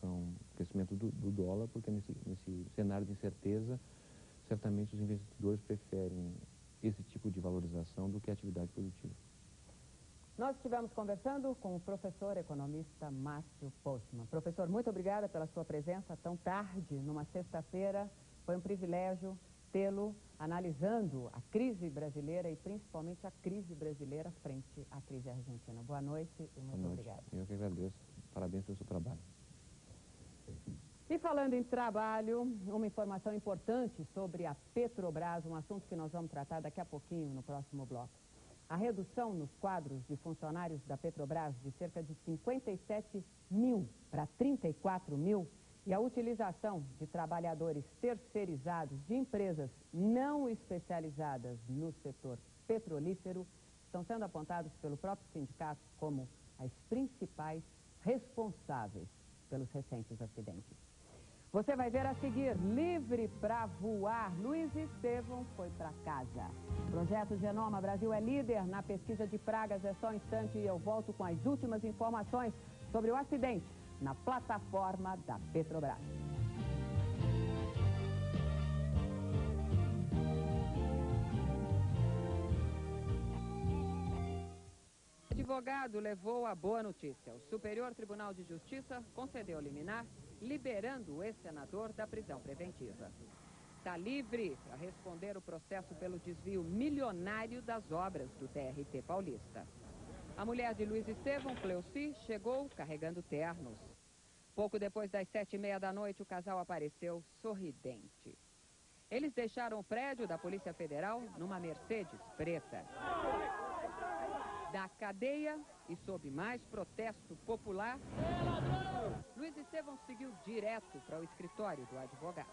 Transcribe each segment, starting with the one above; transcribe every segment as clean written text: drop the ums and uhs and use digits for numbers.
valorização, crescimento do dólar, porque nesse cenário de incerteza, certamente os investidores preferem esse tipo de valorização do que a atividade produtiva. Nós estivemos conversando com o professor economista Márcio Postman. Professor, muito obrigada pela sua presença tão tarde, numa sexta-feira. Foi um privilégio tê-lo analisando a crise brasileira e principalmente a crise brasileira frente à crise argentina. Boa noite e muito obrigada. Eu que agradeço. Parabéns pelo seu trabalho. E falando em trabalho, uma informação importante sobre a Petrobras, um assunto que nós vamos tratar daqui a pouquinho no próximo bloco. A redução nos quadros de funcionários da Petrobras de cerca de 57 mil para 34 mil e a utilização de trabalhadores terceirizados de empresas não especializadas no setor petrolífero estão sendo apontados pelo próprio sindicato como as principais responsáveis pelos recentes acidentes. Você vai ver a seguir, livre para voar, Luiz Estevão foi para casa. Projeto Genoma Brasil é líder na pesquisa de pragas. É só um instante e eu volto com as últimas informações sobre o acidente na plataforma da Petrobras. O advogado levou a boa notícia. O Superior Tribunal de Justiça concedeu liminar, liberando o ex-senador da prisão preventiva. Está livre para responder o processo pelo desvio milionário das obras do TRT paulista. A mulher de Luiz Estevão, Cleuci, chegou carregando ternos. Pouco depois das 7h30 da noite, o casal apareceu sorridente. Eles deixaram o prédio da Polícia Federal numa Mercedes preta. Da cadeia e sob mais protesto popular, Luiz Estevão seguiu direto para o escritório do advogado.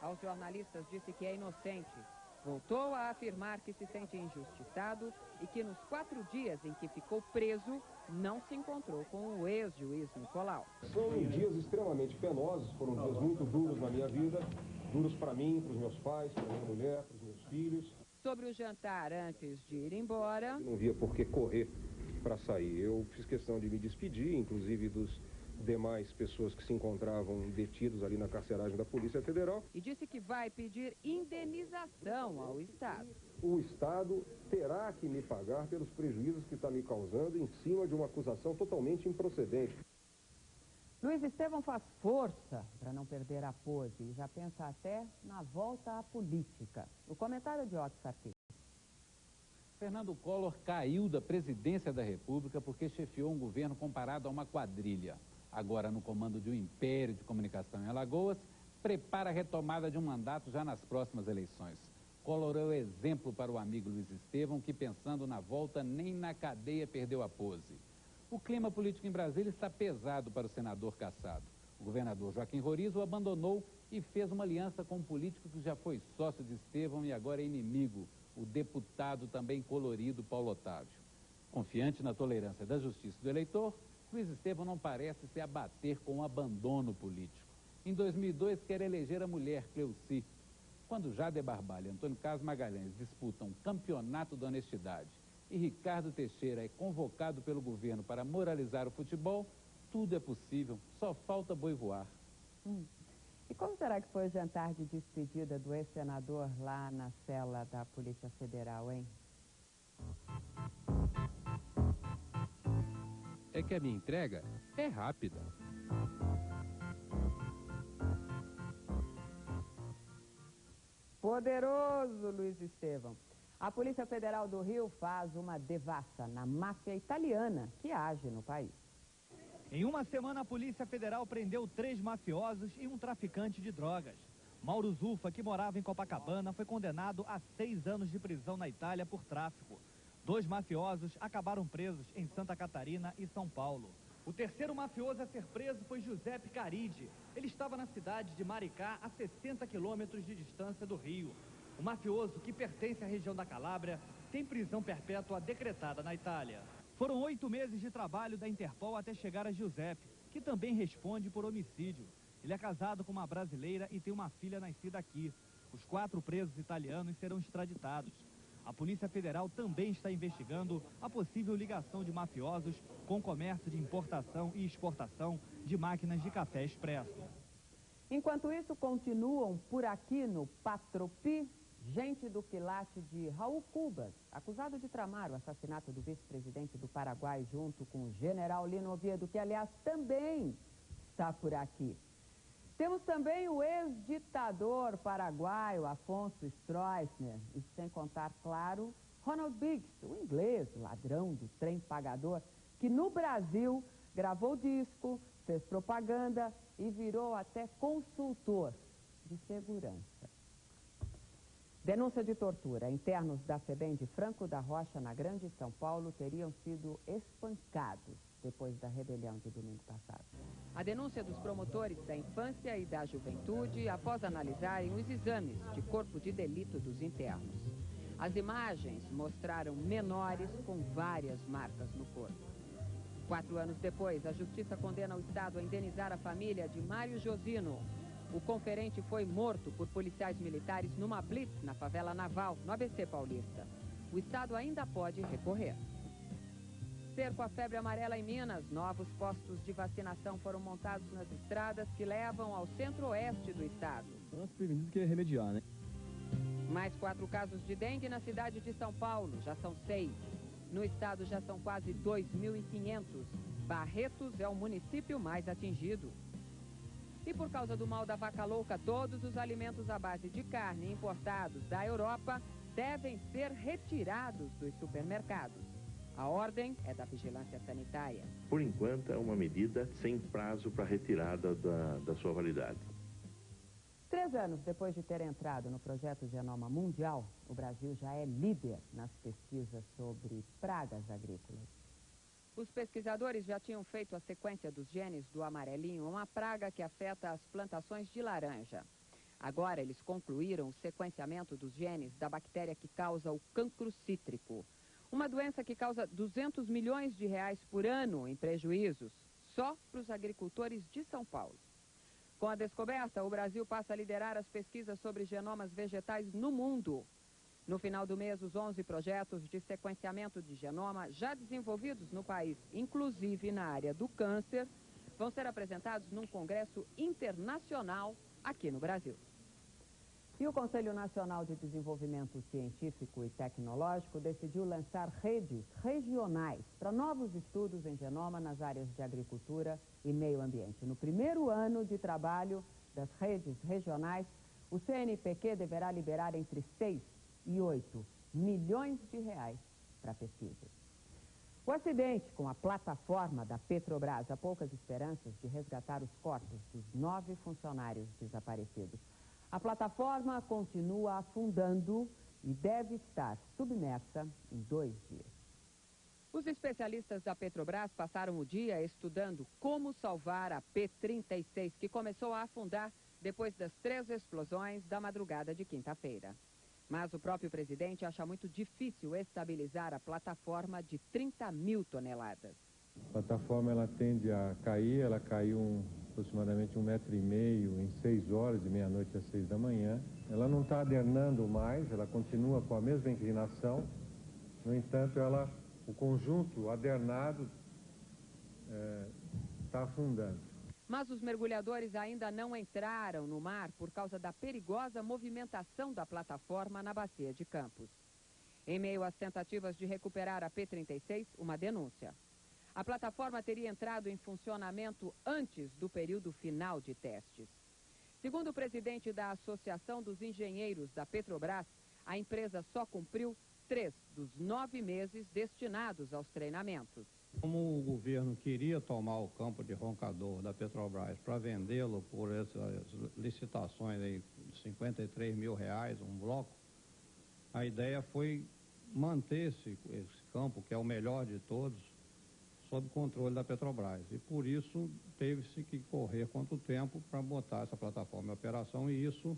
Aos jornalistas disse que é inocente. Voltou a afirmar que se sente injustiçado e que nos 4 dias em que ficou preso, não se encontrou com o ex-juiz Nicolau. São dias extremamente penosos, foram dias muito duros na minha vida, duros para mim, para os meus pais, para minha mulher, para os meus filhos. Sobre o jantar antes de ir embora... Eu não via por que correr para sair. Eu fiz questão de me despedir, inclusive dos demais pessoas que se encontravam detidos ali na carceragem da Polícia Federal. E disse que vai pedir indenização ao Estado. O Estado terá que me pagar pelos prejuízos que está me causando em cima de uma acusação totalmente improcedente. Luiz Estevão faz força para não perder a pose e já pensa até na volta à política. O comentário de Otto Sarfis. Fernando Collor caiu da presidência da República porque chefiou um governo comparado a uma quadrilha. Agora no comando de um império de comunicação em Alagoas, prepara a retomada de um mandato já nas próximas eleições. Collor é o exemplo para o amigo Luiz Estevão, que pensando na volta nem na cadeia perdeu a pose. O clima político em Brasília está pesado para o senador cassado. O governador Joaquim Rorizo o abandonou e fez uma aliança com um político que já foi sócio de Estevão e agora é inimigo, o deputado também colorido Paulo Otávio. Confiante na tolerância da justiça do eleitor, Luiz Estevão não parece se abater com o abandono político. Em 2002 quer eleger a mulher Cleuci. Quando Jader Barbalho e Antônio Carlos Magalhães disputam o campeonato da honestidade e Ricardo Teixeira é convocado pelo governo para moralizar o futebol, tudo é possível, só falta boi voar. E como será que foi o jantar de despedida do ex-senador lá na cela da Polícia Federal, hein? É que a minha entrega é rápida. Poderoso Luiz Estevão. A Polícia Federal do Rio faz uma devassa na máfia italiana que age no país. Em uma semana, a Polícia Federal prendeu 3 mafiosos e um traficante de drogas. Mauro Zuffa, que morava em Copacabana, foi condenado a 6 anos de prisão na Itália por tráfico. 2 mafiosos acabaram presos em Santa Catarina e São Paulo. O terceiro mafioso a ser preso foi Giuseppe Caridi. Ele estava na cidade de Maricá, a 60 quilômetros de distância do Rio. O mafioso, que pertence à região da Calábria, tem prisão perpétua decretada na Itália. Foram 8 meses de trabalho da Interpol até chegar a Giuseppe, que também responde por homicídio. Ele é casado com uma brasileira e tem uma filha nascida aqui. Os 4 presos italianos serão extraditados. A Polícia Federal também está investigando a possível ligação de mafiosos com o comércio de importação e exportação de máquinas de café expresso. Enquanto isso, continuam por aqui no Patropi, gente do quilate de Raul Cubas, acusado de tramar o assassinato do vice-presidente do Paraguai junto com o general Lino Oviedo, que aliás também está por aqui. Temos também o ex-ditador paraguaio Afonso Stroessner, e sem contar, claro, Ronald Biggs, o inglês, o ladrão do trem pagador, que no Brasil gravou disco, fez propaganda e virou até consultor de segurança. Denúncia de tortura. Internos da FEBEM de Franco da Rocha, na Grande São Paulo, teriam sido espancados depois da rebelião de domingo passado. A denúncia dos promotores da infância e da juventude após analisarem os exames de corpo de delito dos internos. As imagens mostraram menores com várias marcas no corpo. 4 anos depois, a Justiça condena o Estado a indenizar a família de Mário Josino. O conferente foi morto por policiais militares numa blitz na favela Naval, no ABC Paulista. O Estado ainda pode recorrer. Cerco à febre amarela em Minas. Novos postos de vacinação foram montados nas estradas que levam ao centro-oeste do estado. Nós prevenimos que é remediar, né? Mais 4 casos de dengue na cidade de São Paulo. Já são 6. No estado já são quase 2.500. Barretos é o município mais atingido. E por causa do mal da vaca louca, todos os alimentos à base de carne importados da Europa devem ser retirados dos supermercados. A ordem é da Vigilância Sanitária. Por enquanto, é uma medida sem prazo para retirada da sua validade. 3 anos depois de ter entrado no projeto Genoma Mundial, o Brasil já é líder nas pesquisas sobre pragas agrícolas. Os pesquisadores já tinham feito a sequência dos genes do amarelinho, uma praga que afeta as plantações de laranja. Agora eles concluíram o sequenciamento dos genes da bactéria que causa o cancro cítrico. Uma doença que causa 200 milhões de reais por ano em prejuízos, só para os agricultores de São Paulo. Com a descoberta, o Brasil passa a liderar as pesquisas sobre genomas vegetais no mundo. No final do mês, os 11 projetos de sequenciamento de genoma já desenvolvidos no país, inclusive na área do câncer, vão ser apresentados num congresso internacional aqui no Brasil. E o Conselho Nacional de Desenvolvimento Científico e Tecnológico decidiu lançar redes regionais para novos estudos em genoma nas áreas de agricultura e meio ambiente. No primeiro ano de trabalho das redes regionais, o CNPq deverá liberar entre 6 e 8 milhões de reais para pesquisas. O acidente com a plataforma da Petrobras há poucas esperanças de resgatar os corpos dos 9 funcionários desaparecidos. A plataforma continua afundando e deve estar submersa em 2 dias. Os especialistas da Petrobras passaram o dia estudando como salvar a P-36, que começou a afundar depois das 3 explosões da madrugada de quinta-feira. Mas o próprio presidente acha muito difícil estabilizar a plataforma de 30 mil toneladas. A plataforma ela tende a cair, ela caiu aproximadamente 1,5 metro em 6 horas, de meia-noite às 6 da manhã. Ela não está adernando mais, ela continua com a mesma inclinação. No entanto, o conjunto adernado está afundando. Mas os mergulhadores ainda não entraram no mar por causa da perigosa movimentação da plataforma na bacia de Campos. Em meio às tentativas de recuperar a P-36, uma denúncia. A plataforma teria entrado em funcionamento antes do período final de testes. Segundo o presidente da Associação dos Engenheiros da Petrobras, a empresa só cumpriu 3 dos 9 meses destinados aos treinamentos. Como o governo queria tomar o campo de Roncador da Petrobras para vendê-lo por essas licitações aí de R$53 mil, um bloco, a ideia foi manter esse campo, que é o melhor de todos, sob controle da Petrobras. E por isso teve-se que correr quanto tempo para botar essa plataforma em operação, e isso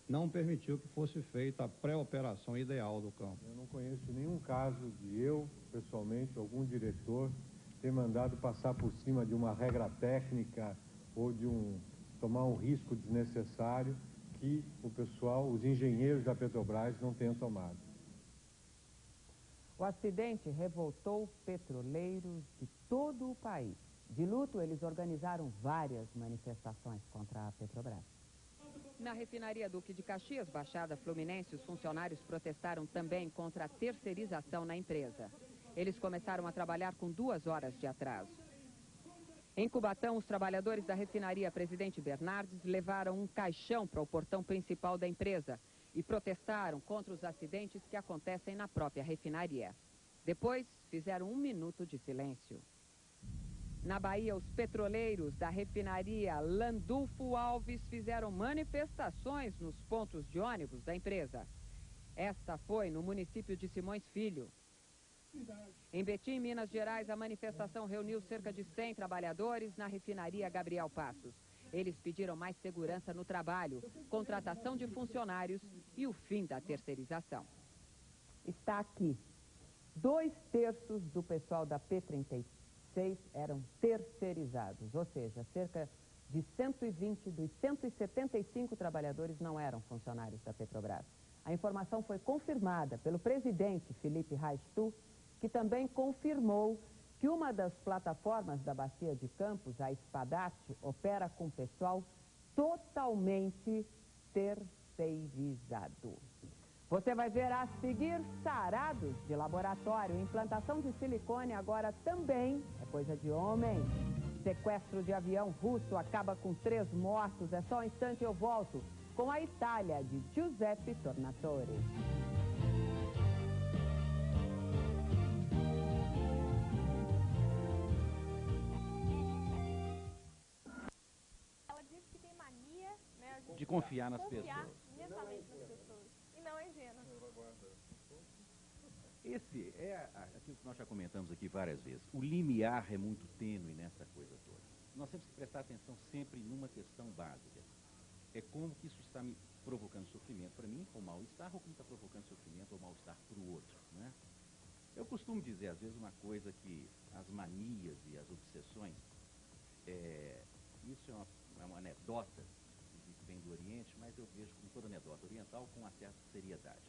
não permitiu que fosse feita a pré-operação ideal do campo. Eu não conheço nenhum caso de eu, pessoalmente, algum diretor, ter mandado passar por cima de uma regra técnica ou de tomar um risco desnecessário que o pessoal, os engenheiros da Petrobras, não tenham tomado. O acidente revoltou petroleiros de todo o país. De luto, eles organizaram várias manifestações contra a Petrobras. Na refinaria Duque de Caxias, Baixada Fluminense, os funcionários protestaram também contra a terceirização na empresa. Eles começaram a trabalhar com 2 horas de atraso. Em Cubatão, os trabalhadores da refinaria Presidente Bernardes levaram um caixão para o portão principal da empresa e protestaram contra os acidentes que acontecem na própria refinaria. Depois, fizeram 1 minuto de silêncio. Na Bahia, os petroleiros da refinaria Landulfo Alves fizeram manifestações nos pontos de ônibus da empresa. Esta foi no município de Simões Filho. Em Betim, Minas Gerais, a manifestação reuniu cerca de 100 trabalhadores na refinaria Gabriel Passos. Eles pediram mais segurança no trabalho, contratação de funcionários e o fim da terceirização. Está aqui. 2/3 do pessoal da P36 eram terceirizados, ou seja, cerca de 120 dos 175 trabalhadores não eram funcionários da Petrobras. A informação foi confirmada pelo presidente Felipe Raistu, que também confirmou que uma das plataformas da Bacia de Campos, a Espadate, opera com pessoal totalmente terceirizado. Você vai ver a seguir sarados de laboratório. Implantação de silicone agora também é coisa de homem. Sequestro de avião russo acaba com 3 mortos. É só um instante, eu volto com a Itália de Giuseppe Tornatore. Ela diz que tem mania, né, de confiar nas pessoas. Imensamente nas pessoas. E não é ingênua. Esse é aquilo que nós já comentamos aqui várias vezes. O limiar é muito tênue nessa coisa toda. Nós temos que prestar atenção sempre numa questão básica. É como que isso está me provocando sofrimento para mim, ou mal-estar, ou como está provocando sofrimento ou mal-estar para o outro, né? Eu costumo dizer, às vezes, uma coisa que as manias e as obsessões, isso é uma anedota que vem do Oriente, mas eu vejo como toda anedota oriental com uma certa seriedade.